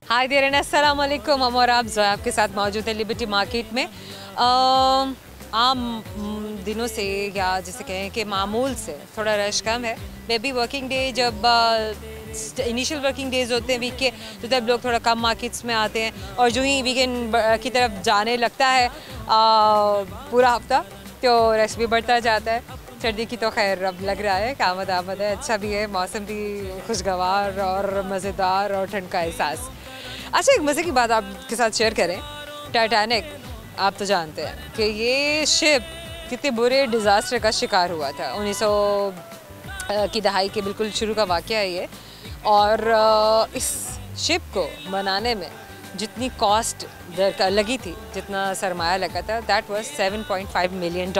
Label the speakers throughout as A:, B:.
A: Hi there and अस्सलाम वालेकुम। हम और आप ज़ोया आपके साथ मौजूद है लिबर्टी मार्केट में। आम दिनों से या जिसे कहें कि मामूल से थोड़ा रश कम है। मे बी वर्किंग डे जब इनिशियल वर्किंग डेज होते हैं वीक के, तो तब लोग थोड़ा कम मार्केट्स में आते हैं और जो ही वीकेंड की तरफ जाने लगता है पूरा हफ्ता, तो रश भी बढ़ता जाता है। सर्दी की तो खैर अब लग रहा है कि आमद आमद है, अच्छा भी है, मौसम भी खुशगवार और मज़ेदार और ठंड का एहसास। अच्छा, एक मज़े की बात आपके साथ शेयर करें। टाइटैनिक, आप तो जानते हैं कि ये शिप कितने बुरे डिज़ास्टर का शिकार हुआ था। 1900 की दहाई के बिल्कुल शुरू का वाक़या है ये। और इस शिप को बनाने में जितनी कॉस्ट लगी थी, जितना सरमाया लगा था, दैट वाज $7.5 मिलियन।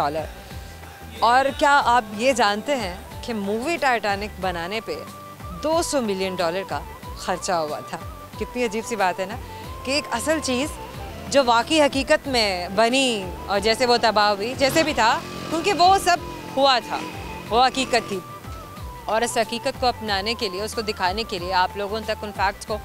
A: और क्या आप ये जानते हैं कि मूवी टाइटैनिक बनाने पे $200 मिलियन का खर्चा हुआ था। कितनी अजीब सी बात है ना कि एक असल चीज़ जो वाकई हकीकत में बनी और जैसे वो तबाह हुई, जैसे भी था, क्योंकि वो सब हुआ था, वो हकीकत थी। और इस हकीकत को अपनाने के लिए, उसको दिखाने के लिए, आप लोगों तक उन फैक्ट्स को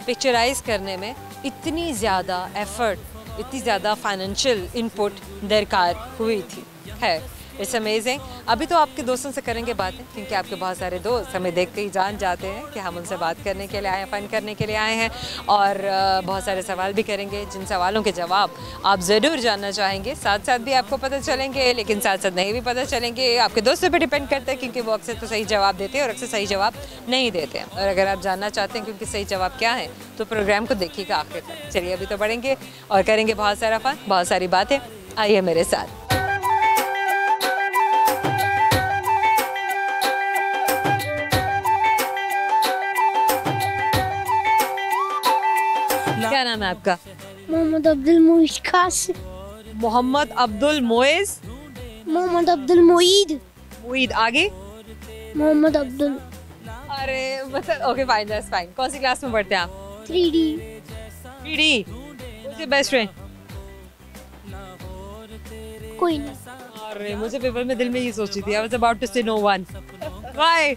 A: पिक्चराइज करने में इतनी ज़्यादा एफर्ट, इतनी ज़्यादा फाइनेंशियल इनपुट दरकार हुई थी। है, इट्स अमेजिंग। अभी तो आपके दोस्तों से करेंगे बातें, क्योंकि आपके बहुत सारे दोस्त हमें देखते ही जान जाते हैं कि हम उनसे बात करने के लिए आए हैं, फ़न करने के लिए आए हैं। और बहुत सारे सवाल भी करेंगे, जिन सवालों के जवाब आप ज़रूर जानना चाहेंगे। साथ साथ भी आपको पता चलेंगे, लेकिन साथ साथ नहीं भी पता चलेंगे। आपके दोस्तों पर डिपेंड करता है, क्योंकि वो अक्सर तो सही जवाब देते हैं और अक्सर सही जवाब नहीं देते हैं। और अगर आप जानना चाहते हैं क्योंकि सही जवाब क्या है, तो प्रोग्राम को देखिएगा आखिर तक। चलिए, अभी तो बढ़ेंगे और करेंगे बहुत सारा फ़न, बहुत सारी बातें। आइए मेरे साथ। क्या नाम है आपका?
B: मोहम्मद अब्दुल मोइज कासिम।
A: मोहम्मद अब्दुल मोइज।
B: मोहम्मद अब्दुल मोईद।
A: मोईद, आगे?
B: मोहम्मद अब्दुल।
A: अरे मतलब ओके फाइन, दैट्स फाइन। कौन सी क्लास में पढ़ते हैं आप?
B: 3D।
A: 3D। मुझे बेस्ट फ्रेंड?
B: कोई नहीं।
A: अरे मुझे पेपर में दिल में ये सोची थी, आई वाज अबाउट टू से नो वन। व्हाई?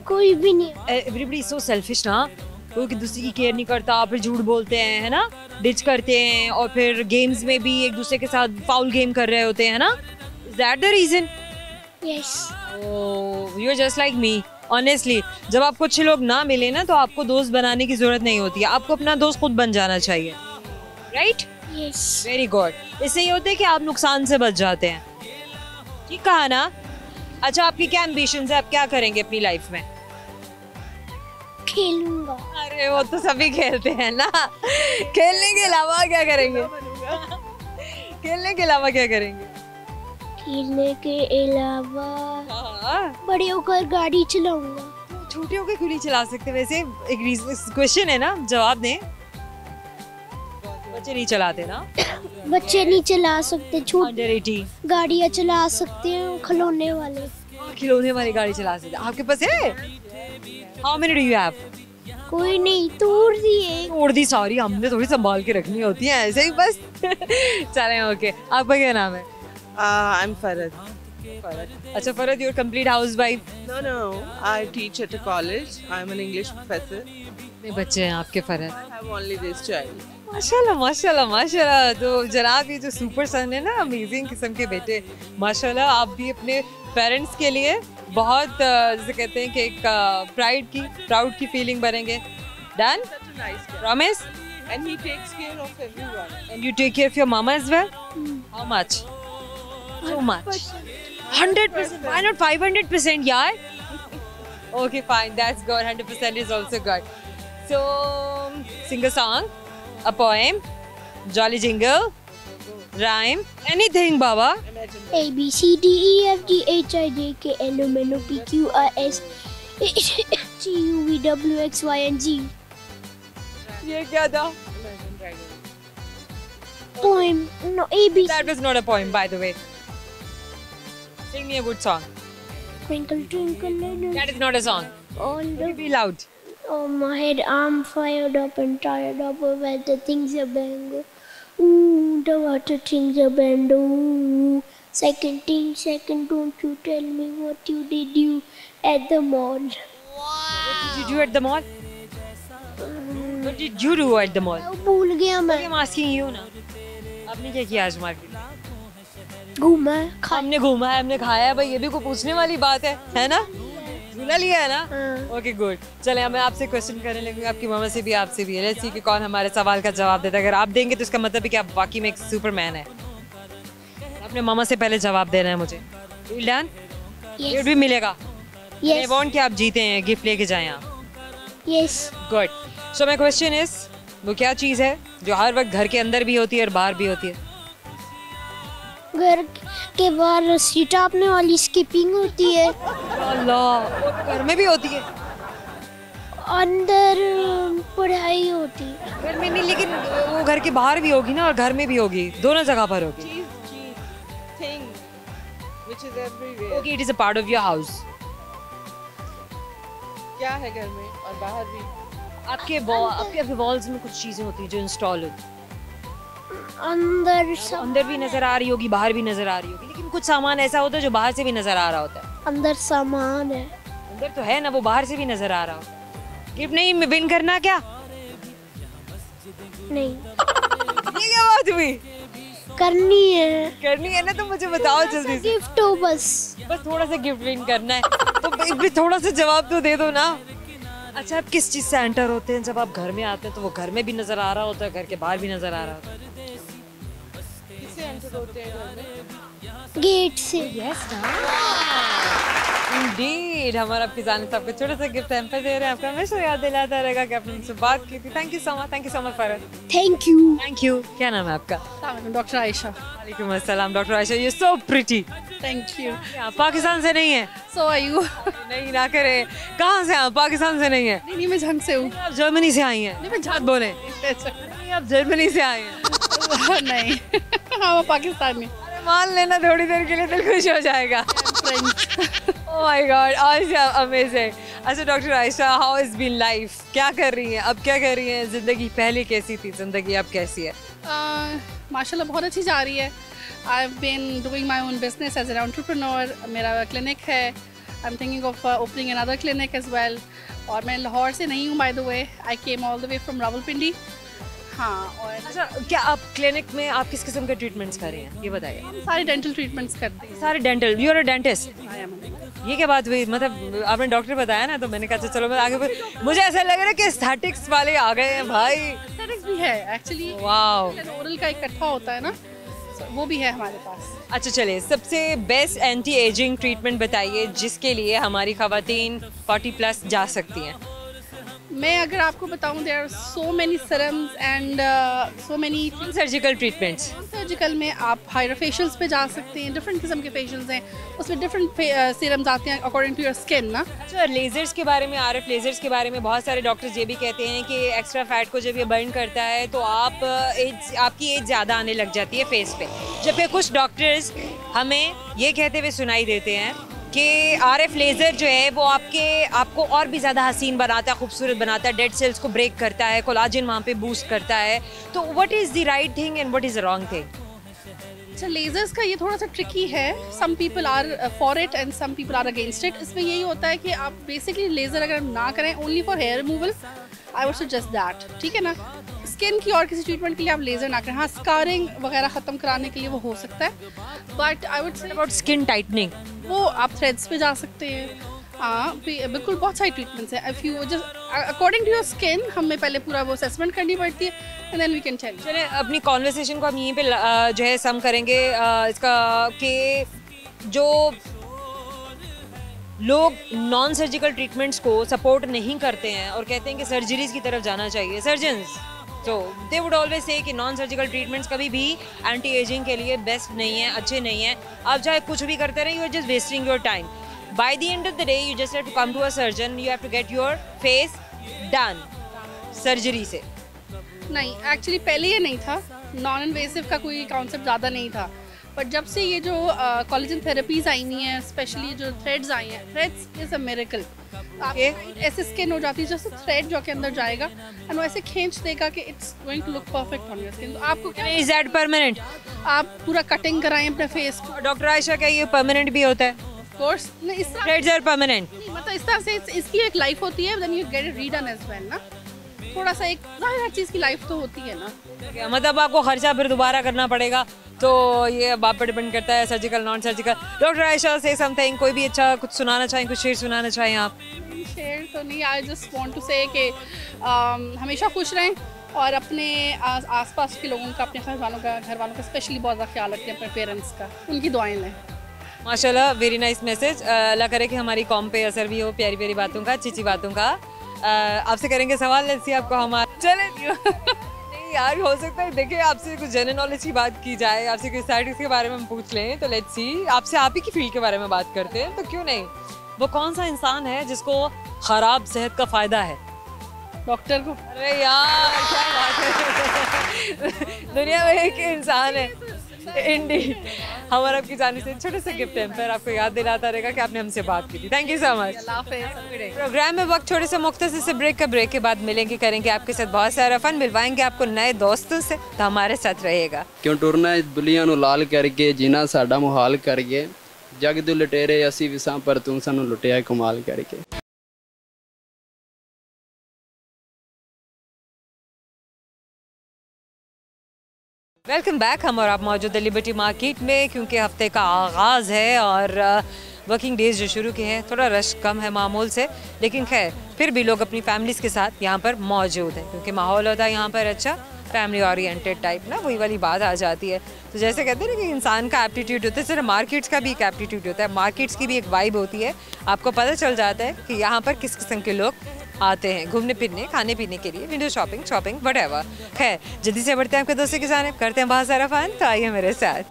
B: कोई भी नहीं।
A: एवरीबॉडी इज सो सेल्फिश ना, कोई दूसरे की केयर नहीं करता, फिर झूठ बोलते हैं, है ना, डिच करते हैं, और फिर गेम्स में भी एक दूसरे के साथ फाउल गेम कर रहे होते हैं, है ना? Is that the reason?
B: Yes.
A: Oh, you are just like me. Honestly, जब आपको अच्छे लोग ना मिले ना, तो आपको दोस्त बनाने की जरूरत नहीं होती है, आपको अपना दोस्त खुद बन जाना चाहिए। राइट?
B: यस।
A: Very good. इससे ये होता है कि आप नुकसान से बच जाते हैं। ठीक कहा ना? अच्छा, आपकी क्या एम्बिशंस है, आप क्या करेंगे अपनी लाइफ में?
B: खेलूंगा।
A: अरे वो तो सभी खेलते हैं ना। खेलने के अलावा क्या करेंगे? खेलने के अलावा क्या करेंगे?
B: खेलने के अलावा
A: हाँ,
B: बड़े होकर गाड़ी चलाऊंगा।
A: छोटे होकर क्यों नहीं चला सकते? वैसे एक क्वेश्चन है ना, जवाब दें। बच्चे नहीं चलाते ना?
B: बच्चे नहीं चला सकते, छोटे
A: अंडर 18
B: गाड़ियाँ चला सकते हैं, खिलौने वाले।
A: खिलौने वाली गाड़ी चला सकते। आपके पास है? How many do you have?
B: कोई नहीं, तोड़ दिए।
A: तोड़ दी सारी, हमने थोड़ी संभाल के रखनी होती है, ऐसे ही बस। चलें, ओके। आपका क्या नाम है?
C: I'm Farad.
A: अच्छा Farad, you're complete housewife?
C: No, I teach at a college. I'm an English professor.
A: कितने बच्चे हैं आपके Farad?
C: I have only this child.
A: माशाल्लाह माशाल्लाह माशाल्लाह। तो जनाब, ये जो सुपर सन है ना, अमेजिंग किस्म के बेटे, माशाल्लाह। आप भी अपने पेरेंट्स के लिए बहुत जैसे कहते हैं कि एक प्राउड की फीलिंग बनेंगे। Done?
C: Such a nice guy.
A: Promise?
C: And he takes care of everyone.
A: And you take care of your mama as well? How much? Too much. 100%. Why not 500%, yaar? Okay, fine. That's good. 100% is also good. So, sing a song, a poem, jolly jingle, rhyme, anything, Baba.
C: Imagine.
B: A B C D E F G H I J K L M N O P Q R S T U V W X Y and Z.
A: ये क्या था?
C: Imagine Dragon.
B: Poem. No, A B C.
A: That was not a poem, by the way. Sing me a good song.
B: Twinkle twinkle little
A: That is not a song.
B: on the
A: Be loud.
B: oh my head, I'm fired up and tired up with the things are bang. Ooh, the water things are bend. Ooh, second, don't you tell me what you did at the mall.
A: What did you do at the mall? What did you do at the mall?
B: भूल गया मैं।
A: I'm asking you ना, आपने क्या किया आज market में?
B: घूमा खा
A: हमने घूमा है, हमने खाया है, भाई ये भी कोई पूछने वाली बात है ना? झूला लिया है ना? Okay good. चले मैं आपसे क्वेश्चन करने लगूंगी, आपकी मामा से भी आपसे भी। लेट्स सी कि कौन हमारे सवाल का जवाब देता है। अगर आप देंगे तो इसका मतलब है कि आप वाकई में एक सुपरमैन है। अपने मामा से पहले जवाब देना है मुझे। डन? गिफ्ट भी मिलेगा। आई
B: यस
A: वांट कि आप जीते हैं, गिफ्ट लेके जाएं आप।
B: Yes
A: good. So my question is, वो क्या चीज़ है जो हर वक्त घर के अंदर भी होती है और बाहर भी होती है?
B: घर के बाहर रस्सी टापने वाली स्किपिंग होती है,
A: अल्लाह, घर में भी होती है?
B: अंदर पढ़ाई होती है।
A: घर में नहीं, लेकिन वो घर के बाहर भी होगी ना और घर में भी होगी, दोनों जगह पर होगी।
C: Thing which is everywhere.
A: Okay, it is a part of your house.
C: क्या है घर में और बाहर भी?
A: आपके वॉल्स में कुछ चीजें होती है जो इंस्टॉल होती
B: अंदर
A: है, अंदर भी नजर आ रही होगी, बाहर भी नजर आ रही होगी, लेकिन कुछ सामान ऐसा होता है जो बाहर से भी नजर आ रहा होता है।
B: अंदर सामान है।
A: अंदर तो है ना, वो बाहर से भी नजर आ रहा होता है। गिफ्ट नहीं विन करना क्या?
B: नहीं
A: ये क्या बात हुई?
B: करनी है।
A: करनी है ना, तो मुझे बताओ जल्दी से।
B: गिफ्ट हो बस।
A: बस थोड़ा सा गिफ्ट विन करना है तो भी थोड़ा सा जवाब तो दे दो ना। अच्छा, आप किस चीज से एंटर होते हैं? जब आप घर में आते हैं तो वो घर में भी नजर आ रहा होता है, घर के बाहर भी नजर आ रहा होता है।
C: किससे एंटर होते हैं घर में?
B: गेट से।
A: Yes Indeed. हमारा आपकी जानिब से आपको छोटा सा गिफ्ट हैम्पर दे रहे हैं। आपका हमेशा याद दिलाता रहेगा कि आपने मुझसे बात की थी। Thank you so much, thank you so much for it.
B: Thank you.
A: Thank you. क्या नाम है आपका?
C: डॉक्टर आयशा।
A: वालेकुम अस्सलाम doctor Ayesha, you so pretty.
C: Thank you.
A: आप पाकिस्तान से नहीं है?
C: सो आर यू?
A: नहीं ना करे। कहाँ से आप? पाकिस्तान से नहीं है?
C: नहीं, मैं झंग से हूँ।
A: आप जर्मनी से आई हैं?
C: नहीं, मैं
A: झूठ बोले। नहीं, आप जर्मनी से आए हैं।
C: नहीं। हाँ, पाकिस्तानी।
A: अरे मान लेना, थोड़ी देर के लिए दिल खुश हो जाएगा। Oh my God, Ayesha amazing. अच्छा doctor Ayesha, how is been life? क्या कर रही हैं अब? क्या कर रही हैं? जिंदगी पहले कैसी थी, जिंदगी अब कैसी है?
C: माशाल्लाह बहुत अच्छी जा रही है। I have been doing my own business as an entrepreneur. मेरा क्लिनिक है। I am thinking of opening another clinic as well. और मैं लाहौर से नहीं हूँ, by the way. I came all the way from Rawalpindi. हाँ, और
A: अच्छा, क्या आप क्लिनिक में आप किस किस्म के ट्रीटमेंट्स कर रही हैं, ये बताइए।
C: हम सारे डेंटल ट्रीटमेंट्स करते हैं।
A: सारे dental? You are a dentist?
C: I am a dentist.
A: ये क्या बात हुई? मतलब आपने डॉक्टर बताया ना, तो मैंने कहा अच्छा चलो मैं आगे मुझे ऐसा लग रहा है कि एस्थेटिक्स वाले आ गए हैं भाई।
C: Aesthetics भी है एक्चुअली।
A: वाओ।
C: ओरल का इकट्ठा होता है ना, वो भी है हमारे पास।
A: अच्छा चलिए, सबसे बेस्ट एंटी एजिंग ट्रीटमेंट बताइए जिसके लिए हमारी खवातीन 40+ जा सकती हैं।
C: मैं अगर आपको बताऊं, there are so many serums and so many
A: surgical treatments.
C: Surgical में आप हाइड्रा फेशियल्स पे जा सकते हैं। डिफरेंट किस्म के फेशियल्स हैं, उसमें डिफरेंट सीरम्स आते हैं अकॉर्डिंग टू योर स्किन ना।
A: अच्छा, लेजर्स के बारे में, आरएफ लेजर्स के बारे में बहुत सारे डॉक्टर्स ये भी कहते हैं कि एक्स्ट्रा फैट को जब ये बर्न करता है तो आपकी एज ज़्यादा आने लग जाती है फेस पे। जबकि कुछ डॉक्टर्स हमें ये कहते हुए सुनाई देते हैं कि आरएफ लेज़र जो है वो आपको और भी ज़्यादा हसीन बनाता है, खूबसूरत बनाता है, डेड सेल्स को ब्रेक करता है, कोलाजन वहाँ पे बूस्ट करता है। तो what is the right thing and what is the wrong thing?
C: अच्छा, लेजर्स का ये थोड़ा सा ट्रिकी है। Some people are for it and some people are against it. इसमें यही होता है कि आप बेसिकली लेजर अगर ना करें only for hair removal, I would suggest that, ठीक है ना। स्किन की और किसी ट्रीटमेंट के लिए आप लेजर ना करें। हाँ, स्कारिंग वगैरह ख़त्म कराने के लिए वो हो सकता है, but I would say
A: about skin tightening,
C: वो आप थ्रेड्स पे जा सकते हैं। हाँ, बिल्कुल बहुत सारी ट्रीटमेंट्स हैं। If you just according to your skin, हमें पहले पूरा वो असेसमेंट करनी पड़ती है and then we can tell.
A: चलिए अपनी कॉन्वर्सेशन को हम यहीं पे जो है सम करेंगे इसका कि जो लोग नॉन सर्जिकल ट्रीटमेंट्स को सपोर्ट नहीं करते हैं और कहते हैं कि सर्जरीज की तरफ जाना चाहिए, सर्जन्स, तो दे वुड ऑलवेज से कि नॉन सर्जिकल ट्रीटमेंट्स कभी भी एंटी एजिंग के लिए बेस्ट नहीं है, अच्छे नहीं हैं। आप चाहे कुछ भी करते रहें, you are just wasting your time. By the end of the day you just have to come to a surgeon, you have to get your face done surgery से।
C: नहीं, एक्चुअली पहले ये नहीं था, नॉन इन्वेसिव का कोई concept ज़्यादा नहीं था। बट जब से ये जो कोलेजन थेरेपीज आई हुई हैं, स्पेशली जो थ्रेड्स आई हैं, थ्रेड्स इज़ अ मिरेकल। ऐसे स्किन हो जाती है जैसे थ्रेड जो के अंदर जाएगा एंड वैसे खींच देगा कि it's going to look perfect on your skin. तो आपको क्या,
A: इज दैट परमानेंट?
C: आप पूरा कटिंग कराएं अपने फेस को।
A: डॉक्टर आयशा, क्या ये परमानेंट भी होता है?
C: ऑफ कोर्स नहीं, इस तरह
A: थ्रेड्स आर परमानेंट?
C: मतलब इस तरह से इसकी एक लाइफ होती है, then you get it redone as well ना। थोड़ा सा एक हर चीज़ की लाइफ तो होती है ना।
A: मतलब आपको खर्चा फिर दोबारा करना पड़ेगा, तो ये अब आप पर डिपेंड करता है surgical non surgical. Doctor Ayesha से समथिंग, कोई भी अच्छा कुछ सुनाना चाहें, कुछ शेर सुनाना चाहें आप?
C: शेयर तो नहीं, आई जस्ट वांट टू से कि हमेशा खुश रहें और अपने आसपास के लोगों का, अपने घर वालों का स्पेशली बहुत ज़्यादा ख्याल रखें, अपने पेरेंट्स का, उनकी दुआएं लें।
A: माशाल्लाह, वेरी नाइस मैसेज। अल्लाह करे कि हमारी कौम पे असर भी हो प्यारी प्यारी बातों का, अच्छी बातों का। आपसे करेंगे सवाल, लेट्स सी आपको हमारा चले नहीं यार, हो सकता है देखिए आपसे कुछ जनरल नॉलेज की बात की जाए, आपसे कोई स्टैटिस्टिक्स के बारे में हम पूछ लें, तो लेट्स सी आपसे आप ही की फील्ड के बारे में बात करते हैं, तो क्यों नहीं। वो कौन सा इंसान है जिसको खराब सेहत का फायदा है?
C: डॉक्टर को।
A: अरे यार क्या बात है दुनिया में एक इंसान है इंडीड। हमारा आपकी जाने से छोटे से गिफ्ट है पर आपको याद दिलाता रहेगा कि आपने हमसे बात की थी। Thank you so much. Programme में वक्त छोटे से मुख्तसर से ब्रेक का, ब्रेक के बाद मिलेंगे, करेंगे आपके साथ बहुत सारा फन, मिलवाएंगे आपको नए दोस्तों से, तो हमारे साथ रहेगा।
D: क्यों टुरना इस दुनिया नू लाल करके, जीना साडा मुहाल करके, जग दू लटेरे असी विसां पर तू सानू लुटिया कमाल करके।
A: Welcome back. हम और आप मौजूद है लिबर्टी मार्केट में, क्योंकि हफ्ते का आगाज़ है और वर्किंग डेज जो शुरू किए हैं, थोड़ा रश कम है मामूल से, लेकिन खैर फिर भी लोग अपनी फैमिलीज़ के साथ यहाँ पर मौजूद हैं, क्योंकि माहौल होता है यहाँ पर अच्छा फैमिली ओरिएंटेड टाइप ना, वही वाली बात आ जाती है। तो जैसे कहते हैं ना कि इंसान का एप्टीट्यूड होता है, सिर्फ मार्केट्स का भी एक एप्टीट्यूड होता है, मार्केट्स की भी एक वाइब होती है। आपको पता चल जाता है कि यहाँ पर किस किस्म के लोग आते हैं घूमने फिरने, खाने पीने के लिए, विंडो शॉपिंग व्हाटएवर। खैर जल्दी से बढ़ते हैं आपके दोस्तों के साथ, करते हैं बहुत सारा फन, तो आइए मेरे साथ।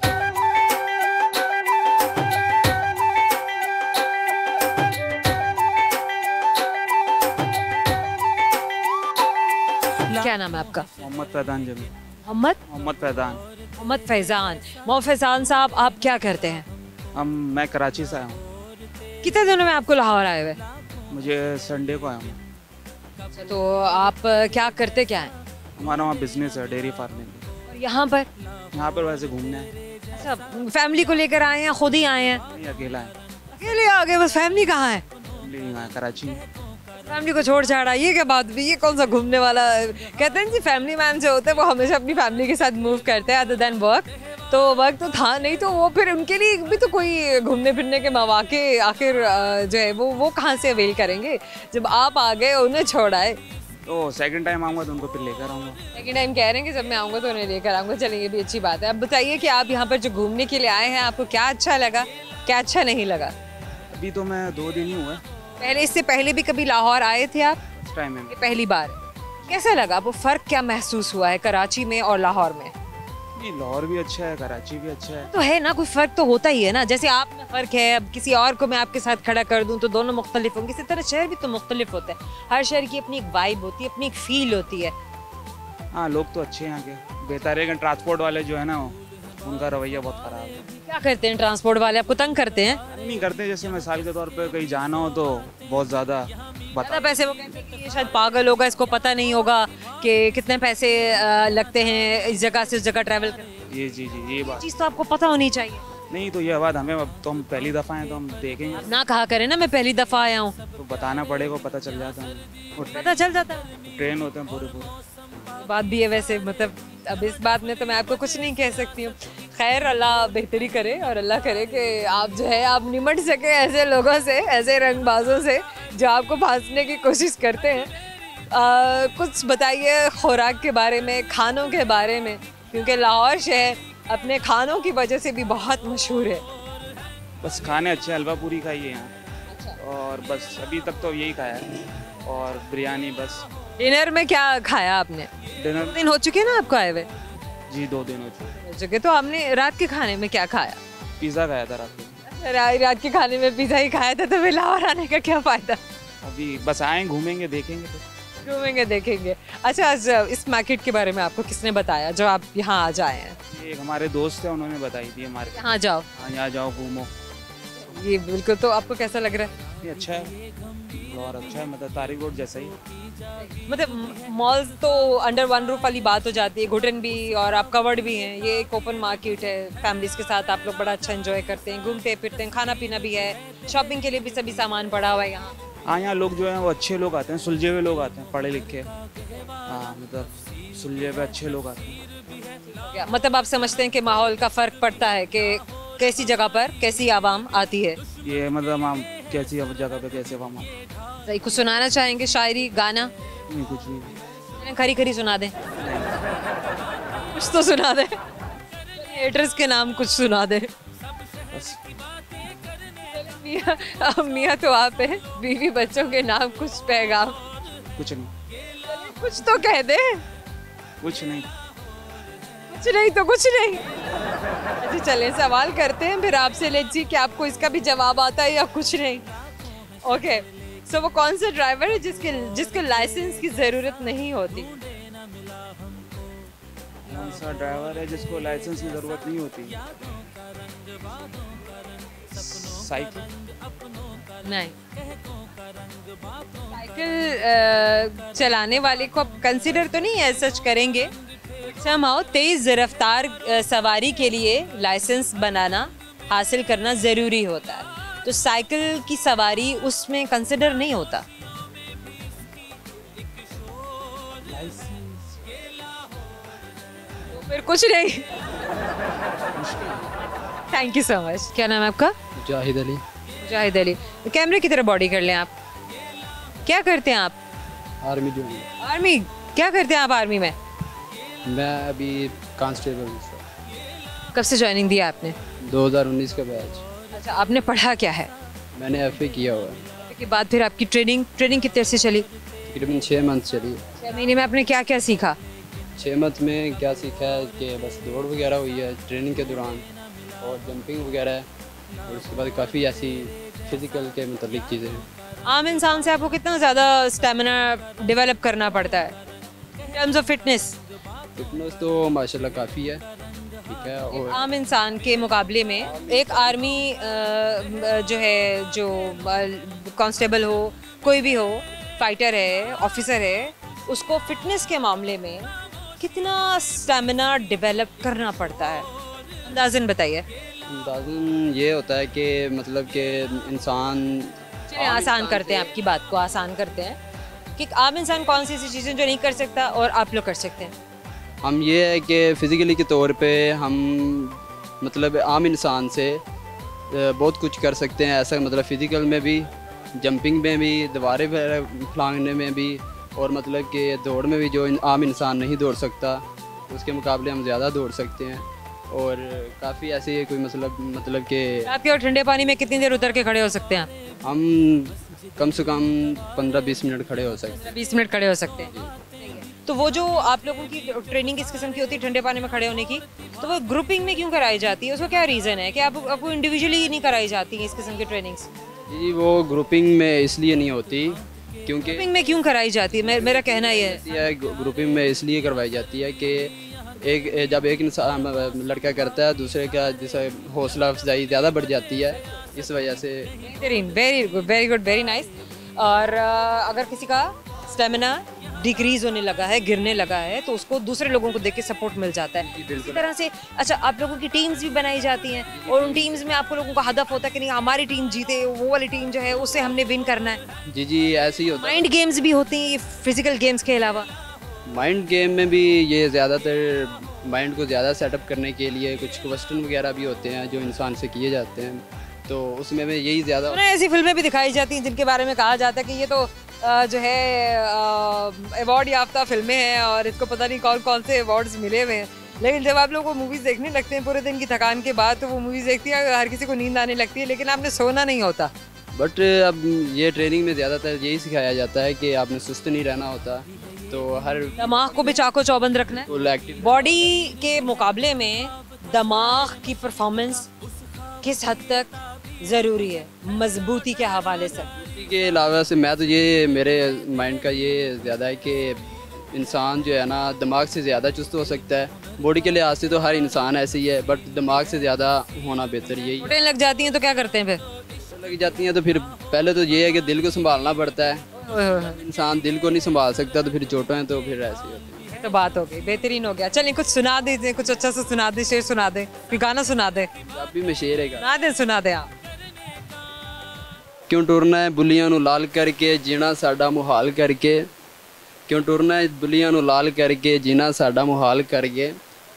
A: क्या नाम है आपका?
E: मोहम्मद फैजान जमी।
A: मोहम्मद
E: फैजान।
A: मोहम्मद फैजान। मोहम्मद फैजान साहब, आप क्या करते हैं?
E: मैं कराची से आया हूँ।
A: कितने दिनों में आपको लाहौर आए हुए?
E: मुझे संडे को आया हूँ।
A: अच्छा, तो आप क्या करते क्या हैं?
E: हमारा वहाँ बिजनेस है, डेयरी फार्मिंग।
A: और यहाँ पर?
E: यहाँ पर वैसे घूमने हैं।
A: अच्छा, फैमिली को लेकर आए हैं, खुद ही आए हैं?
E: नहीं, अकेला है।
A: अकेले आ गए? बस फैमिली कहाँ है?
E: फैमिली यहाँ कराची में।
A: फैमिली को छोड़ छाड़ा, ये क्या बात भी, ये कौन सा घूमने वाला। कहते हैं जी फैमिली मैन जो होते हैं वो हमेशा अपनी फैमिली के साथ मूव करते हैं अदर देन वर्क। तो वर्क तो था नहीं, तो वो फिर उनके लिए भी तो कोई घूमने फिरने के मौके आखिर जो है वो कहाँ से अवेल करेंगे जब आप आ गए उन्हें छोड़ाए।
E: तो सेकंड टाइम आऊँगा तो उनको फिर लेकर आऊँगा।
A: सेकंड टाइम कह रहे हैं कि जब मैं आऊँगा तो उन्हें लेकर आऊँगा। चलिए, ये भी अच्छी बात है। अब बताइए कि आप यहाँ पर जो घूमने के लिए आए हैं, आपको क्या अच्छा लगा, क्या अच्छा नहीं लगा?
E: अभी तो मैं 2 दिन ही हुआ।
A: पहले, इससे पहले भी कभी लाहौर आए थे आप?
E: टाइम में
A: ये पहली बार है। कैसा लगा आपको? फ़र्क क्या महसूस हुआ है कराची में और लाहौर में?
E: नहीं, लाहौर भी अच्छा है, कराची भी अच्छा है।
A: तो है ना, कोई फ़र्क तो होता ही है ना। जैसे आप में फ़र्क है, अब किसी और को मैं आपके साथ खड़ा कर दूं तो दोनों मुख्तलिफ होंगे, इसी तरह शहर भी तो मुख्तलिफ होता है। हर शहर की अपनी एक वाइब होती है, अपनी एक फील होती है।
E: हाँ, लोग तो अच्छे हैं यहाँ के, बेहतर है। ट्रांसपोर्ट वाले जो है ना, उनका रवैया बहुत ख़राब है।
A: क्या करते हैं ट्रांसपोर्ट वाले, आपको तंग करते हैं?
E: नहीं करते, जैसे मिसाल के तौर पे कहीं जाना हो तो बहुत ज़्यादा
A: ज़्यादा पैसे, वो कहते हैं कि ये शायद पागल होगा, इसको पता नहीं होगा कि कितने पैसे लगते हैं इस जगह से उस जगह ट्रैवल करने।
E: ये बात
A: चीज़ तो आपको पता होनी चाहिए।
E: नहीं, तो ये बात हमें, अब तो हम पहली दफ़ा हैं तो हम देखेंगे।
A: ना कहा करें ना मैं पहली दफ़ा आया हूँ,
E: तो बताना पड़ेगा, पता चल जाता है।
A: पता चल जाता है।
E: ट्रेन होते हैं पूरे।
A: बात भी है वैसे, मतलब अब इस बात में तो मैं आपको कुछ नहीं कह सकती हूँ। खैर, अल्लाह बेहतरी करे और अल्लाह करे कि आप जो है आप निमट सके ऐसे लोगों से, ऐसे रंगबाजों से जो आपको फांसने की कोशिश करते हैं। कुछ बताइए खुराक के बारे में, खानों के बारे में, क्योंकि लाहौर शहर अपने खानों की वजह से भी बहुत मशहूर है।
E: बस खाने अच्छे, हलवा पूरी खाई है यहाँ। और बस अभी तक तो यही खाया है, और बिरयानी बस।
A: डिनर में क्या खाया आपने?
E: डिनर
A: दिन हो चुके ना आपको आए हुए?
E: जी 2 दिन हो
A: चुके। तो आपने रात के खाने में क्या खाया?
E: पिज़्ज़ा खाया था रात में।
A: रात के खाने में पिज़्ज़ा ही खाया था, तो फिर लाहौर आने का क्या फ़ायदा?
E: अभी बस आए, घूमेंगे, देखेंगे। तो
A: घूमेंगे, देखेंगे। अच्छा, इस मार्केट के बारे में आपको किसने बताया जो आप यहाँ आ जाए हैं?
E: ये हमारे दोस्त हैं, उन्होंने बताई थी हमारे।
A: यहाँ जाओ,
E: हाँ, यहाँ जाओ, घूमो।
A: ये बिल्कुल। तो आपको कैसा लग रहा है?
E: ये अच्छा है और अच्छा है, मतलब तारिक रोड जैसा ही।
A: मतलब मॉल्स तो अंडर वन रूफ वाली बात हो जाती है, घुटन भी और आप कवर्ड भी हैं। ये एक ओपन मार्केट है, फैमिलीज के साथ आप लोग बड़ा अच्छा एंजॉय करते हैं, घूमते फिरते हैं, खाना पीना भी है, शॉपिंग के लिए भी सभी सामान पड़ा हुआ है यहाँ।
E: हाँ, यहाँ लोग जो हैं वो अच्छे लोग आते हैं, सुलझे हुए लोग आते हैं, पढ़े लिखे। हाँ, मतलब सुलझे हुए अच्छे लोग आते हैं।
A: क्या मतलब आप समझते हैं कि माहौल का फ़र्क पड़ता है कि कैसी जगह पर कैसी आवाम आती है?
E: ये मतलब हम कैसी जगह पे कैसे वहाँ
A: सही, कुछ सुनाना चाहेंगे? शायरी, गाना?
E: नहीं, कुछ नहीं।
A: खरी खरी सुना दें, कुछ तो सुना दें, एड्रेस के नाम कुछ सुना दें।
E: बस
A: मियाँ तो आप है, बीवी बच्चों के नाम, कुछ पैगाम?
E: कुछ नहीं।
A: कुछ तो कह दे।
E: कुछ नहीं।
A: कुछ नहीं तो कुछ नहीं। अच्छा चले सवाल करते हैं फिर आपसे, लेट्स सी कि आपको इसका भी जवाब आता है या कुछ नहीं। ओके, सो वो कौन सा ड्राइवर है जिसको लाइसेंस की ज़रूरत नहीं होती?
E: कौन सा ड्राइवर है जिसको लाइसेंस की ज़रूरत नहीं होती? साइकिल?
A: नहीं, साइकिल चलाने वाले को आप कंसिडर तो नहीं है सच करेंगे। समहाउ तेज रफ्तार सवारी के लिए लाइसेंस बनाना, हासिल करना ज़रूरी होता है, तो साइकिल की सवारी उसमें कंसिडर नहीं होता। तो फिर कुछ नहीं। Thank you so much. क्या नाम है आपका?
D: जाहिद अली।
A: जाहिद अली। कैमरे की तरह बॉडी कर लें आप। क्या करते हैं आप?
D: Army join.
A: आर्मी? क्या करते हैं आप आर्मी में?
D: मैं अभी कांस्टेबल हूँ सर।
A: कब से ज्वाइनिंग दी आपने?
D: 2019 का बैच।
A: अच्छा, आपने पढ़ा क्या है?
D: मैंने एफए किया हुआ है।
A: उसके बाद फिर आपकी ट्रेनिंग कितने देर से चली?
D: तकरीबन 6 मंथ चली।
A: 6 महीने में आपने क्या क्या सीखा?
D: 6 मंथ में क्या सीखा है कि बस दौड़ वगैरह हुई है ट्रेनिंग के दौरान, और जंपिंग वगैरह है, और उसके बाद काफ़ी ऐसी फिज़िकल के मतलब चीज़ें हैं।
A: आम इंसान से आपको कितना ज़्यादा स्टेमिना डेवलप करना पड़ता है in terms of fitness?
D: Fitness तो माशाल्लाह काफ़ी है, ठीक है। और
A: आम इंसान के मुकाबले में एक आर्मी जो है, जो कांस्टेबल हो, कोई भी हो, फाइटर है, ऑफिसर है, उसको फिटनेस के मामले में कितना स्टेमिना डेवलप करना पड़ता है, अंदाज़न बताइए।
D: अंदाज़न ये होता है कि मतलब कि इंसान
A: चलिए आसान करते हैं, आपकी बात को आसान करते हैं कि आम इंसान कौन सी ऐसी चीज़ें जो नहीं कर सकता और आप लोग कर सकते हैं?
D: हम ये है कि फ़िज़िकली के तौर पे हम मतलब आम इंसान से बहुत कुछ कर सकते हैं, ऐसा मतलब फ़िज़िकल में भी, जंपिंग में भी, दीवारें फलांगने में भी, और मतलब कि दौड़ में भी जो आम इंसान नहीं दौड़ सकता उसके मुकाबले हम ज़्यादा दौड़ सकते हैं। और काफ़ी ऐसे कोई मतलब कि
A: आपके और ठंडे पानी में कितनी देर उतर के खड़े हो सकते हैं आप?
D: हम कम से कम 15-20 मिनट खड़े हो सकते हैं।
A: 20 मिनट खड़े हो सकते हैं। तो वो जो आप लोगों की ट्रेनिंग किस किस्म की होती है ठंडे पानी में खड़े होने की, तो वो ग्रुपिंग में क्यों कराई जाती है? उसका क्या रीज़न है कि आपको इंडिविजुअली नहीं कराई जाती है इस किस्म की ट्रेनिंग्स?
D: जी, वो ग्रुपिंग में इसलिए नहीं होती क्योंकि
A: ग्रुपिंग में क्यों कराई जाती है? मेरा कहना ये है।
D: ग्रुपिंग में इसलिए करवाई जाती है कि जब एक इंसान लड़का करता है, दूसरे का जैसे हौसला अफजाई ज़्यादा बढ़ जाती है, इस वजह से।
A: बेहतरीन, वेरी गुड, वेरी नाइस। और अगर किसी का स्टेमिना डिक्रीज होने लगा है, गिरने लगा है, तो उसको दूसरे लोगों को देख के सपोर्ट मिल जाता है इसी तरह से। अच्छा, आप लोगों की टीम्स भी बनाई जाती हैं और उन टीम्स में आपको लोगों का हदफ होता है कि नहीं हमारी टीम जीते, वो वाली टीम जो है उससे हमने विन करना है।
D: जी, ऐसे ही होता है।
A: माइंड गेम्स भी होती हैं फिजिकल गेम्स के अलावा?
D: माइंड गेम में भी ये ज़्यादातर माइंड को ज़्यादा सेटअप करने के लिए कुछ क्वेश्चन वगैरह भी होते हैं जो इंसान से किए जाते हैं, तो उसमें मैं यही ज़्यादा।
A: ऐसी फिल्में भी दिखाई जाती हैं जिनके बारे में कहा जाता है कि ये तो जो है अवार्ड याफ्ता फिल्में हैं और इसको पता नहीं कौन कौन से अवार्ड्स मिले हुए हैं, लेकिन जब आप लोग वो मूवीज़ देखने लगते हैं पूरे दिन की थकान के बाद, तो वो मूवीज़ देखती है, हर किसी को नींद आने लगती है, लेकिन आपने सोना नहीं होता।
D: बट अब ये ट्रेनिंग में ज़्यादातर यही सिखाया जाता है कि आपने सुस्त नहीं रहना होता, तो हर
A: दिमाग को भी चाको चौबंद रखना है।
D: फुल एक्टिव
A: बॉडी के मुकाबले में दिमाग की परफॉर्मेंस किस हद तक ज़रूरी है मजबूती के हवाले से?
D: के अलावा से मैं तो ये मेरे माइंड का ये ज़्यादा है कि इंसान जो है ना दिमाग से ज़्यादा चुस्त हो सकता है। बॉडी के लिहाज से तो हर इंसान ऐसे ही है, बट दिमाग से ज़्यादा होना बेहतर यही है।
A: चोटें लग जाती हैं तो क्या करते हैं फिर?
D: लग जाती हैं तो फिर पहले तो ये है कि दिल को संभालना पड़ता है। इंसान दिल को नहीं संभाल सकता तो फिर चोटें तो फिर ऐसी होती हैं।
A: तो बात हो गई, बेहतरीन हो गया। चलिए कुछ सुना दीजिए, कुछ अच्छा सा सुना दे, शेर सुना दे, कोई गाना सुना दे।
D: अभी में शेर है
A: सुना दे आप।
D: क्यों टुरना है बुलियां नू लाल करके जीना साडा मुहाल करके, क्यों टुरना है बुलियां नू लाल करके जीना साडा मुहाल करके,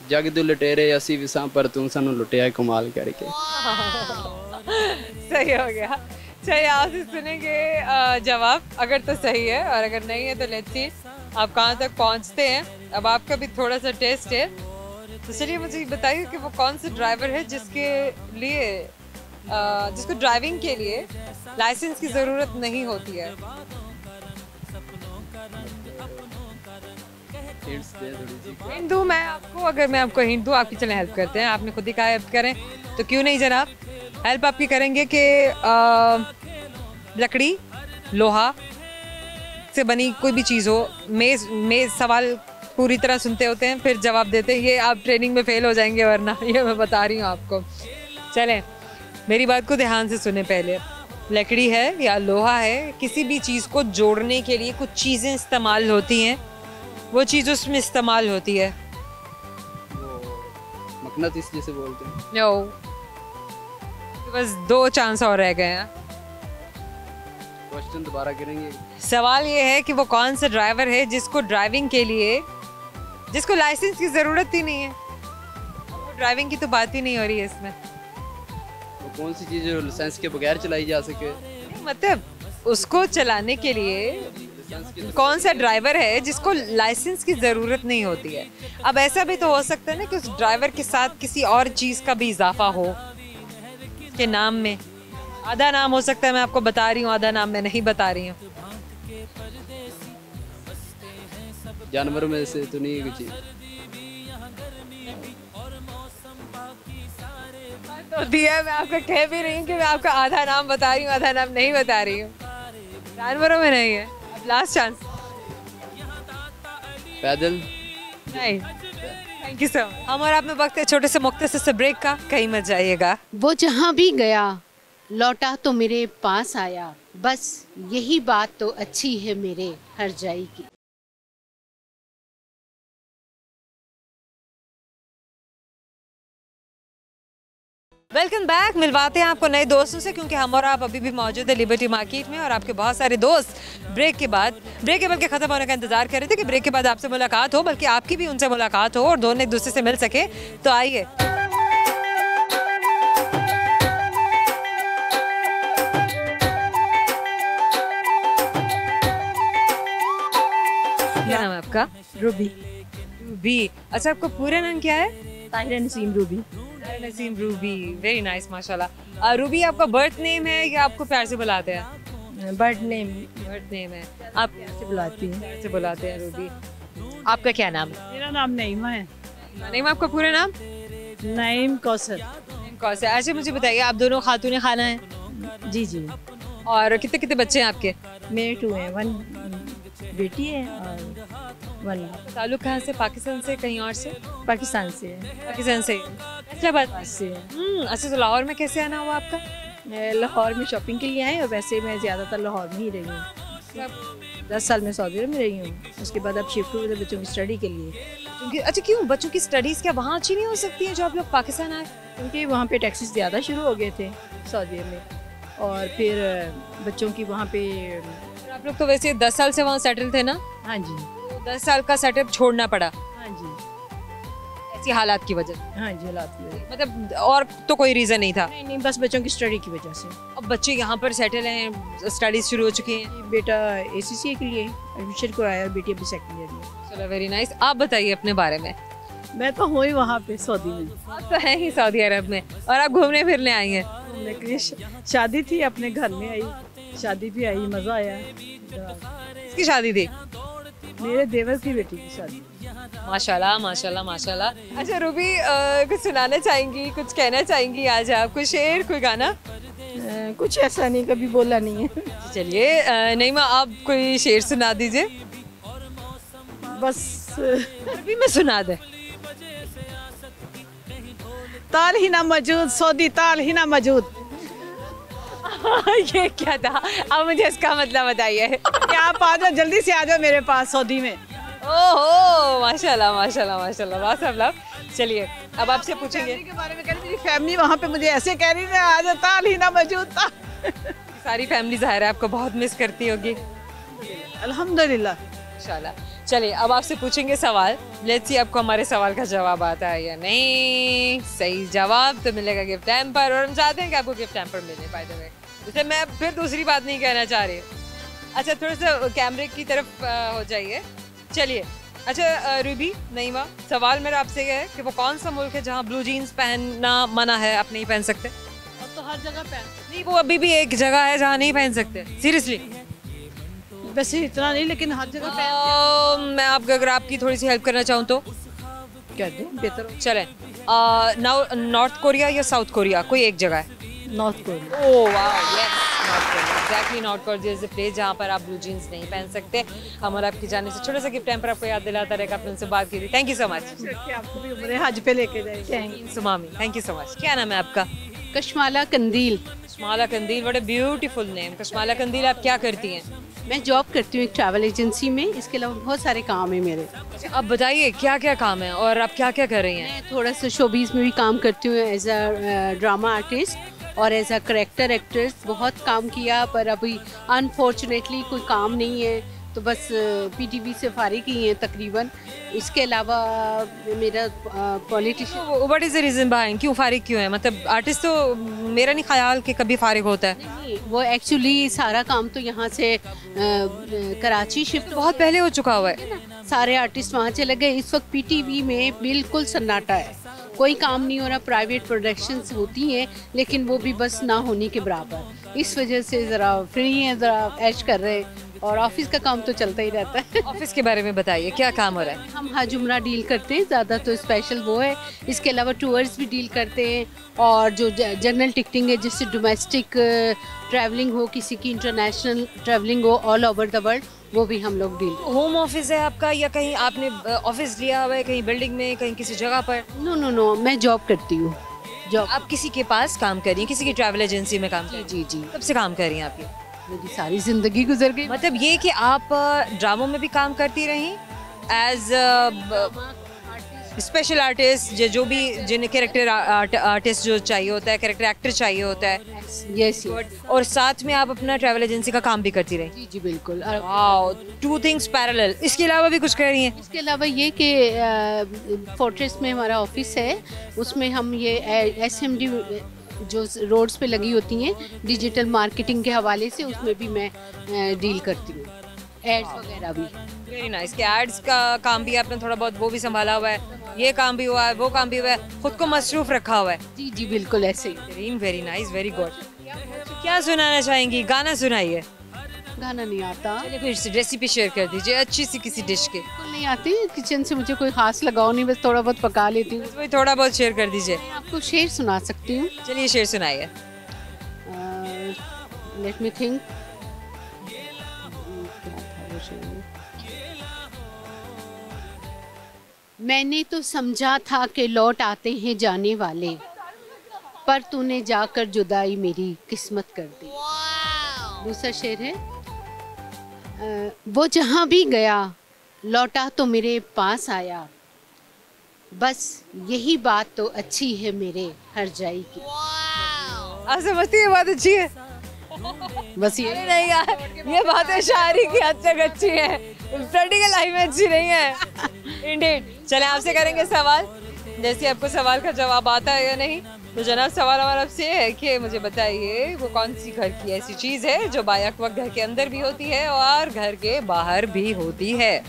D: जग दे लुटेरे असी विसां पर तू सानू लुटिया कमाल करके।
A: सही हो गया। चलिए आपसे सुनेंगे जवाब, अगर तो सही है और अगर नहीं है तो लेट्स सी आप कहाँ तक पहुँचते हैं। अब आपका भी थोड़ा सा टेस्ट है, तो चलिए मुझे बताइए कि वो कौन सा ड्राइवर है जिसके लिए जिसको ड्राइविंग के लिए लाइसेंस की ज़रूरत नहीं होती है। हिंट दूँ मैं आपको? अगर मैं आपको हिंट दूँ, आपकी चलें हेल्प करते हैं, आपने खुद ही कहा हेल्प करें तो क्यों नहीं जनाब। हेल्प आपकी करेंगे कि लकड़ी लोहा से बनी कोई भी चीज़ हो, मेज़ सवाल पूरी तरह सुनते होते हैं फिर जवाब देते हैं, ये आप ट्रेनिंग में फेल हो जाएंगे वरना, ये मैं बता रही हूँ आपको। चलें मेरी बात को ध्यान से सुने पहले। लकड़ी है या लोहा है, किसी भी चीज़ को जोड़ने के लिए कुछ चीज़ें इस्तेमाल होती हैं, वो चीज़ उसमें इस्तेमाल होती है।
D: मकनातीस जिसे बोलते हैं।
A: नो, बस 2 चांस और रह गए हैं।
D: क्वेश्चन दोबारा करेंगे।
A: सवाल ये है कि वो कौन सा ड्राइवर है जिसको ड्राइविंग के लिए, जिसको लाइसेंस की ज़रूरत ही नहीं है। वो ड्राइविंग की तो बात ही नहीं हो रही है इसमें।
D: वो कौन सी चीज़ जो लाइसेंस के बगैर चलाई जा सके?
A: मतलब उसको चलाने के लिए कौन सा ड्राइवर है जिसको लाइसेंस की ज़रूरत नहीं होती है। अब ऐसा भी तो हो सकता है ना कि उस ड्राइवर के साथ किसी और चीज़ का भी इजाफा हो के नाम में। आधा नाम हो सकता है, मैं आपको बता रही हूँ, आधा नाम मैं नहीं बता रही हूँ।
D: जानवरों में से तो नहीं है कुछ चीज़।
A: तो दिया, मैं आपको कह भी रही हूँ कि मैं आपका आधा नाम बता रही हूँ, आधा नाम नहीं बता रही हूँ। जानवरों में नहीं है। अब लास्ट चांस।
D: पैदल
A: नहीं। Thank you sir. हम और आप में वक्त है छोटे से मुख्तसर से ब्रेक का, कहीं मत जाइएगा।
F: वो जहाँ भी गया लौटा तो मेरे पास आया, बस यही बात तो अच्छी है मेरे हर जाई की।
A: Welcome back. मिलवाते हैं आपको नए दोस्तों से, क्योंकि हम और आप अभी भी मौजूद है लिबर्टी मार्केट में और आपके बहुत सारे दोस्त ब्रेक के बल्कि ख़त्म होने का इंतजार कर रहे थे कि ब्रेक के बाद आपसे मुलाकात हो, बल्कि आपकी भी उनसे मुलाकात हो और दोनों एक दूसरे से मिल सके। तो आइए क्या नाम है आपका?
G: रूबी।
A: रूबी। अच्छा, आपका पूरा नाम क्या है?
G: Tahira Naseem Ruby.
A: Naseem Ruby, very nice माशाल्लाह। रूबी आपका बर्थ नेम है या आपको प्यार से बुलाते हैं?
G: Birth name.
A: बर्थ नेम है, आप
G: प्यार से बुलाती हैं।
A: प्यार से बुलाते हैं रूबी। आपका क्या नाम है?
G: मेरा नाम नईमा है।
A: नईम, आपका पूरा नाम?
G: नईम कौसर।
A: नईम कौसर। अच्छा मुझे बताइए, आप दोनों खातून खाना हैं?
G: जी जी।
A: और कितने कितने बच्चे हैं आपके?
G: मेरे 2 हैं, 1 बेटी है और 1।
A: ताल्लुक कहाँ से? पाकिस्तान से, कहीं और से?
G: पाकिस्तान से है।
A: पाकिस्तान से। इस्लामाबाद
G: से है।
A: अच्छा, तो लाहौर में कैसे आना हुआ आपका?
G: मैं लाहौर में शॉपिंग के लिए आई और वैसे मैं ज़्यादातर लाहौर में ही रही हूँ। 10 साल में सऊदी अरब में रही हूँ, उसके बाद अब शिफ्ट हुए बच्चों की स्टडी के लिए।
A: क्योंकि अच्छा, क्यों बच्चों की स्टडीज़ क्या वहाँ अच्छी नहीं हो सकती है जो आप लोग पाकिस्तान आए?
G: क्योंकि वहाँ पे टैक्सेस ज़्यादा शुरू हो गए थे सऊदी में, और फिर बच्चों की वहाँ पे।
A: आप लोग तो वैसे 10 साल से वहाँ सेटल थे ना?
G: हाँ जी।
A: 10 साल का सेटअप छोड़ना पड़ा
G: हाँ जी।
A: ऐसी हालात की वजह से?
G: हाँ जी, हालात की वजह।
A: मतलब और तो कोई रीज़न नहीं था?
G: नहीं, बस बच्चों की स्टडी की वजह से।
A: अब बच्चे यहाँ पर सेटल हैं, स्टडीज शुरू हो चुकी हैं।
G: बेटा ACCA के लिए एडमिशन कराया और बेटी अभी सेकेंड ईयर में।
A: चलो, वेरी नाइस। आप बताइए अपने बारे में।
G: मैं तो हूँ ही वहाँ पे सऊदी में।
A: आप तो हैं ही सऊदी अरब में और आप घूमने फिरने आई हैं?
G: लेकिन शादी थी, अपने घर में आई, शादी भी आई, मज़ा आया।
A: किसकी शादी थी?
G: मेरे देवर की बेटी की शादी।
A: माशाल्लाह माशाल्लाह माशाल्लाह। अच्छा रूबी, कुछ सुनाना चाहेंगी, कुछ कहना चाहेंगी आज आप? कोई शेर, कोई गाना?
G: कुछ ऐसा नहीं, कभी बोला नहीं है।
A: चलिए नईमा, आप कोई शेर सुना दीजिए।
G: बस
A: अरबी में सुना दे।
G: ताल ही ना मौजूद, सऊदी ताल ही ना मौजूद।
A: ये क्या था? अब मुझे इसका मतलब बताइए।
G: आप आ जाओ, जल्दी से आ जाओ मेरे पास सऊदी में।
A: ओहो, माशाल्लाह माशाल्लाह माशाल्लाह माशाल्लाह। चलिए अब आपसे पूछेंगे
G: के बारे में। मेरी फैमिली वहाँ पे मुझे ऐसे कह रही है, आ जाओ ताल ही ना मौजूद था।
A: सारी फैमिली ज़ाहिर है आपको बहुत मिस करती होगी।
G: अल्हम्दुलिल्लाह।
A: इंशाल्लाह। चलिए अब आपसे पूछेंगे सवाल, लेट्स सी आपको हमारे सवाल का जवाब आता है या नहीं। सही जवाब तो मिलेगा गिफ्ट हैम्पर, और हम चाहते हैं कि आपको गिफ्ट हैम्पर मिले बाय द वे। जैसे मैं फिर दूसरी बात नहीं कहना चाह रही। अच्छा थोड़ा सा कैमरे की तरफ हो जाइए। चलिए अच्छा रूबी नईमा, सवाल मेरा आपसे ये है कि वो कौन सा मुल्क है जहाँ ब्लू जीन्स पहनना मना है, आप नहीं पहन सकते?
F: अब तो हर जगह पहन।
A: नहीं, वो अभी भी एक जगह है जहाँ नहीं पहन सकते, सीरियसली।
G: वैसे इतना नहीं, लेकिन हर जगह पहन
A: मैं आपको अगर आपकी थोड़ी सी हेल्प करना चाहूँ तो
G: कर दें बेहतर हो।
A: चलें। नॉर्थ कोरिया या साउथ कोरिया, कोई एक जगह है।
G: North Korea.
A: ओह वाह, yes North Korea, exactly North Korea is the place जहाँ पर आप ब्लू जीन्स नहीं पहन सकते। हम और आपकी जाने से छोटा सा गिफ्ट हैम्पर आपको याद दिलाता रहेगा। आपने उनसे बात की थी, थैंक यू सो मच।
G: आपको भी उम्र हज पे लेके जाएंगे।
A: सुमामी, थैंक यू सो मच। क्या नाम है आपका?
F: कशमाला कंदील।
A: कशमाला कंदील, what a beautiful name. Kashmala कंदील, आप क्या करती हैं?
F: मैं जॉब करती हूँ एक ट्रैवल एजेंसी में, इसके अलावा बहुत सारे काम है मेरे।
A: अब बताइए क्या क्या काम है और आप क्या क्या कर रही हैं?
F: मैं थोड़ा सा शोबीज़ में भी काम करती हूँ एज अ ड्रामा आर्टिस्ट और एज अ करेक्टर एक्ट्रेस। बहुत काम किया पर अभी अनफॉर्चुनेटली कोई काम नहीं है, तो बस पीटीवी से फारिग ही हैं तकरीबन। इसके अलावा मेरा politician.
A: What is the reason behind, क्यों फारिग क्यों है? मतलब आर्टिस्ट तो मेरा नहीं ख्याल कि कभी फारिग होता है।
F: नहीं, वो एक्चुअली सारा काम तो यहाँ से कराची शिफ्ट
A: बहुत पहले हो चुका हुआ है।
F: सारे आर्टिस्ट वहाँ चले गए। इस वक्त पीटीवी में बिल्कुल सन्नाटा है, कोई काम नहीं हो रहा। प्राइवेट प्रोडक्शंस होती हैं लेकिन वो भी बस ना होने के बराबर। इस वजह से ज़रा फ्री हैं, ज़रा ऐश कर रहे हैं, और ऑफिस का काम तो चलता ही रहता है।
A: ऑफिस के बारे में बताइए, क्या काम हो रहा है?
F: हम हज उम्रा डील करते हैं ज़्यादा, तो स्पेशल वो है। इसके अलावा टूर्स भी डील करते हैं, और जो जनरल टिकटिंग है, जिससे डोमेस्टिक ट्रैवलिंग हो, किसी की इंटरनेशनल ट्रैवलिंग हो ऑल ओवर द वर्ल्ड, वो भी हम लोग डील।
A: होम ऑफिस है आपका या कहीं आपने ऑफिस लिया हुआ है, कहीं बिल्डिंग में, कहीं किसी जगह पर?
F: नो नो नो, मैं जॉब करती हूँ। जॉब
A: आप किसी के पास काम कर रही हैं, किसी की ट्रैवल एजेंसी में काम कर रही हैं?
F: जी जी,
A: कब से काम कर रही हैं आप? ये
F: मेरी सारी जिंदगी गुजर गई।
A: मतलब ये कि आप ड्रामों में भी काम करती रहीं एज स्पेशल आर्टिस्ट, जो भी जिन्हें कैरेक्टर आर्टिस्ट जो चाहिए होता है, कैरेक्टर एक्टर चाहिए होता है।
F: यस,
A: और साथ में आप अपना ट्रैवल एजेंसी का काम भी करती रहीं?
F: जी जी बिल्कुल।
A: Wow, two things parallel. इसके अलावा भी कुछ कर रही हैं?
F: इसके अलावा ये कि फोर्ट्रेस में हमारा ऑफिस है, उसमें हम ये SMD जो रोड्स पे लगी होती हैं डिजिटल मार्केटिंग के हवाले से, उसमें भी मैं डील करती हूँ, एड्स वगैरह भी।
A: Very nice. के एड्स का काम भी आपने थोड़ा बहुत वो भी संभाला हुआ है, ये काम भी हुआ है, वो काम भी हुआ है, खुद को मसरूफ रखा हुआ है।
F: जी जी बिल्कुल ऐसे ही।
A: Very nice, very good. क्या सुनाना चाहेंगी? गाना सुनाइए।
F: गाना नहीं आता।
A: चलिए कोई रेसिपी शेयर कर दीजिए अच्छी सी किसी डिश की।
F: बिल्कुल नहीं आती, किचन से मुझे कोई खास लगाओ नहीं, बस थोड़ा बहुत पका लेती हूँ।
A: कोई थोड़ा बहुत शेयर कर दीजिए।
F: मैं आपको शेर सुना सकती हूँ।
A: चलिए शेर सुनाइए।
F: Let me think. मैंने तो समझा था कि लौट आते हैं जाने वाले, पर तूने जाकर जुदाई मेरी किस्मत कर दी। दूसरा शेर है, वो जहाँ भी गया लौटा तो मेरे पास आया, बस यही बात तो अच्छी है मेरे हर जाई की।
A: आप समझती है बात अच्छी है?
F: बस ये
A: नहीं यार, ये बातें शायरी की हद तक अच्छी है, प्रैक्टिकल लाइफ में अच्छी नहीं है। इंडीड। चले आपसे करेंगे सवाल, जैसे आपको सवाल का जवाब आता है या नहीं। तो जनाब सवाल हमारा आपसे है कि मुझे बताइए वो कौन सी घर की ऐसी चीज़ है जो बायक वक्त घर के अंदर भी होती है और घर के बाहर भी होती है?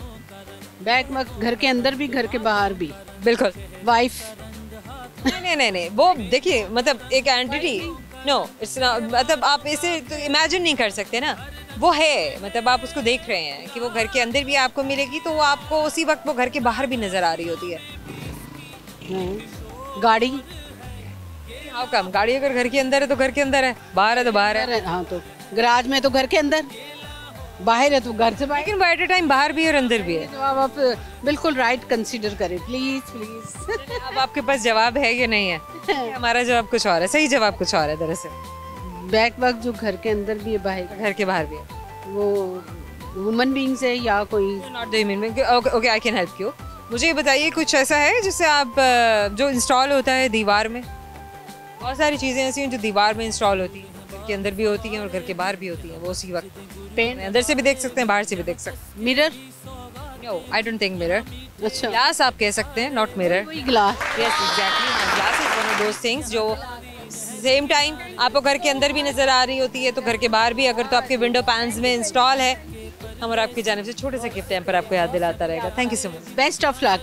F: बैक मत, घर के अंदर भी घर के बाहर भी।
A: बिल्कुल।
F: वाइफ।
A: नहीं, वो देखिए मतलब एक एंटिटी। नो इट्स मतलब आप इसे तो इमेजिन नहीं कर सकते ना, वो है, मतलब आप उसको देख रहे हैं कि वो घर के अंदर भी आपको मिलेगी, तो वो आपको उसी वक्त वो घर के बाहर भी नजर आ रही होती है।
F: गाड़ी।
A: How come? गाड़ी अगर घर के अंदर है तो घर के अंदर है, बाहर है तो बाहर है।
F: हाँ, तो गराज में तो घर के अंदर, बाहर है तो घर से बाहर।
A: लेकिन एट ए टाइम बाहर भी है और अंदर भी है।
F: जवाब आप बिल्कुल राइट कंसीडर करें प्लीज प्लीज।
A: अब आपके पास जवाब है या नहीं है? हमारा जवाब कुछ और है, सही जवाब कुछ और है दरअसल।
F: बैक वक्त जो घर के अंदर भी है, बाहर
A: घर के बाहर भी है,
F: वो वुमन बीइंग्स है या कोई।
A: Not the human being. Okay, I can help you. मुझे ये बताइए कुछ ऐसा है जिससे आप जो इंस्टॉल होता है दीवार में, बहुत सारी चीज़ें ऐसी हैं जो दीवार में इंस्टॉल होती हैं, घर के अंदर भी होती हैं और घर के बाहर भी होती हैं, वो उसी वक्त
F: पेन,
A: अंदर से भी देख सकते हैं, बाहर से भी देख सकते हैं।
F: Mirror,
A: no I don't think mirror,
F: अच्छा
A: ग्लास आप कह सकते हैं, नॉट मिरर।
F: कोई glass,
A: yes exactly, glass is one of those things जो सेम टाइम आपको घर के अंदर भी नजर आ रही होती है, तो घर के बाहर भी अगर तो आपके विंडो पैन्स में इंस्टॉल है, हम और आपकी जानिब से छोटे से गिफ्ट यहाँ पर आपको याद दिलाता रहेगा। Thank you so much.
F: Best of luck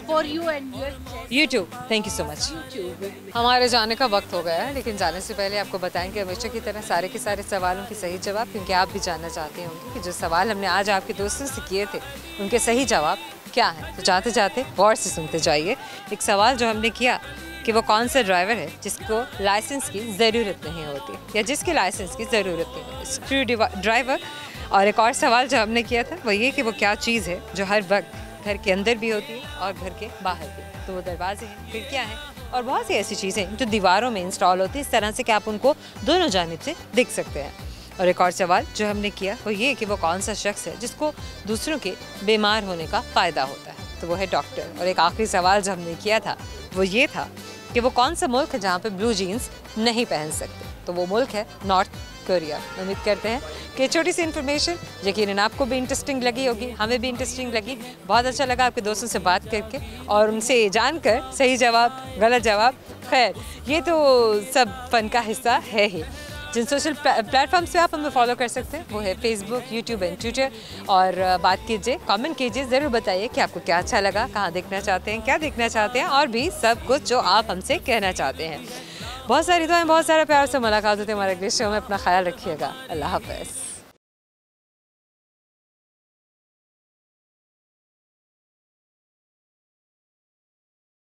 F: for you and your
A: you too, thank you so much. हमारे जाने का वक्त हो गया है, लेकिन जाने से पहले आपको बताएंगे हमेशा की तरह सारे के सारे सवालों के सही जवाब, क्योंकि आप भी जानना चाहते होंगे कि जो सवाल हमने आज आपके दोस्तों से किए थे उनके सही जवाब क्या हैं। तो जाते जाते गौर से सुनते जाइए। एक सवाल जो हमने किया कि वो कौन सा ड्राइवर है जिसको लाइसेंस की ज़रूरत नहीं होती, या जिसके लाइसेंस की ज़रूरत नहीं होती, स्क्रू ड्राइवर। और एक और सवाल जो हमने किया था वो ये कि वो क्या चीज़ है जो हर वक्त घर के अंदर भी होती है और घर के बाहर भी। तो वो दरवाजे हैं, खिड़कियाँ हैं और बहुत सी ऐसी चीज़ें जो दीवारों में इंस्टॉल होती है, इस तरह से कि आप उनको दोनों जानिब से दिख सकते हैं। और एक और सवाल जो हमने किया वो ये कि वो कौन सा शख्स है जिसको दूसरों के बीमार होने का फ़ायदा होता है, तो वो है डॉक्टर। और एक आखिरी सवाल जो हमने किया था वो ये था कि वो कौन सा मुल्क है जहाँ पे ब्लू जीन्स नहीं पहन सकते, तो वो मुल्क है नॉर्थ कोरिया। उम्मीद करते हैं कि छोटी सी इन्फॉर्मेशन यकीनन आपको भी इंटरेस्टिंग लगी होगी, हमें भी इंटरेस्टिंग लगी। बहुत अच्छा लगा आपके दोस्तों से बात करके और उनसे जानकर सही जवाब, गलत जवाब, खैर ये तो सब फन का हिस्सा है ही। जिन सोशल प्लेटफॉर्म्स पे आप हमें फॉलो कर सकते हैं वो है फेसबुक, यूट्यूब एंड ट्विटर। और बात कीजिए, कमेंट कीजिए, ज़रूर बताइए कि आपको क्या अच्छा लगा, कहाँ देखना चाहते हैं, क्या देखना चाहते हैं, और भी सब कुछ जो आप हमसे कहना चाहते हैं। बहुत सारी दुआएं, बहुत सारा प्यार से मुलाकात होती है हमारे अगले शो में। अपना ख्याल रखिएगा। अल्लाह हाफ़िज़।